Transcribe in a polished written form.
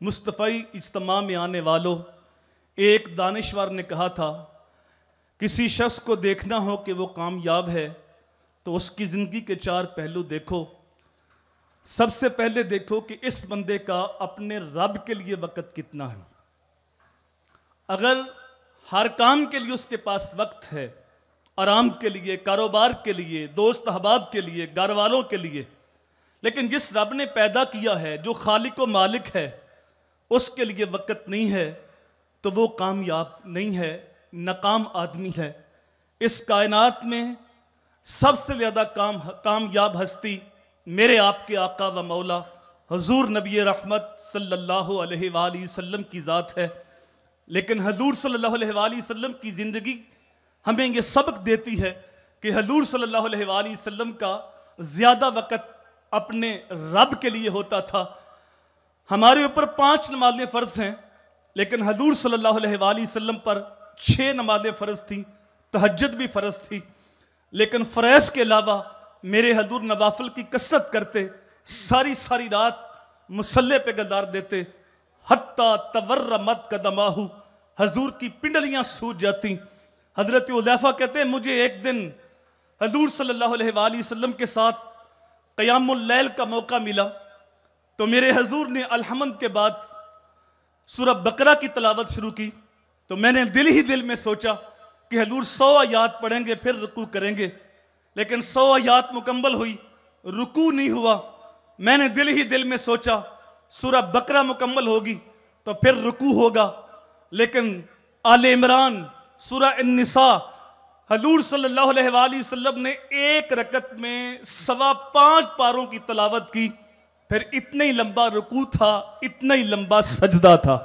मुस्तफ़ी इज्तिमा में आने वालों, एक दानिश्वर ने कहा था, किसी शख्स को देखना हो कि वो कामयाब है तो उसकी ज़िंदगी के 4 पहलू देखो। सबसे पहले देखो कि इस बंदे का अपने रब के लिए वक़्त कितना है। अगर हर काम के लिए उसके पास वक्त है, आराम के लिए, कारोबार के लिए, दोस्त अहबाब के लिए, घर वालों के लिए, लेकिन जिस रब ने पैदा किया है, जो खालिक व मालिक है, उसके लिए वक़्त नहीं है, तो वो कामयाब नहीं है, नाकाम आदमी है। इस कायनात में सबसे ज़्यादा कामयाब हस्ती मेरे आपके आका व मौला हुजूर नबी रहमत सल्लल्लाहु अलैहि वसल्लम की ज़ात है। लेकिन हुजूर सल्लल्लाहु अलैहि वसल्लम की ज़िंदगी हमें ये सबक देती है कि हुजूर सल्लल्लाहु अलैहि वसल्लम का ज़्यादा वक़्त अपने रब के लिए होता था। हमारे ऊपर 5 नमाज़ें फ़र्ज़ हैं, लेकिन हुजूर सल्लल्लाहु अलैहि वसल्लम पर 6 नमाज़ें फ़र्ज़ थी, तहज्जुद भी फ़र्ज़ थी। लेकिन फ़रज़ के अलावा मेरे हुजूर नवाफिल की कसरत करते, सारी सारी रात मुसल्ले पे गुजार देते। हत्ता तवर्रमत कदमाहु, हुजूर की पिंडलियाँ सूज जाती। हज़रत हुज़ैफ़ा कहते हैं, मुझे एक दिन हुजूर सल्लल्लाहु अलैहि वसल्लम के साथ क़यामुल लैल का मौका मिला, तो मेरे हुजूर ने अलहम्द के बाद सूरह बकरा की तिलावत शुरू की। तो मैंने दिल ही दिल में सोचा कि हुजूर 100 आयात पढ़ेंगे फिर रुकू करेंगे, लेकिन 100 आयात मुकम्मल हुई, रुकू नहीं हुआ। मैंने दिल ही दिल में सोचा सूरह बकरा मुकम्मल होगी तो फिर रुकू होगा, लेकिन आले इमरान, सूरह निसा, हुजूर सल्लल्लाहु अलैहि वसल्लम ने एक रकत में 5.25 पारों की तिलावत की। फिर इतना ही लंबा रुकू था, इतना ही लंबा सजदा था।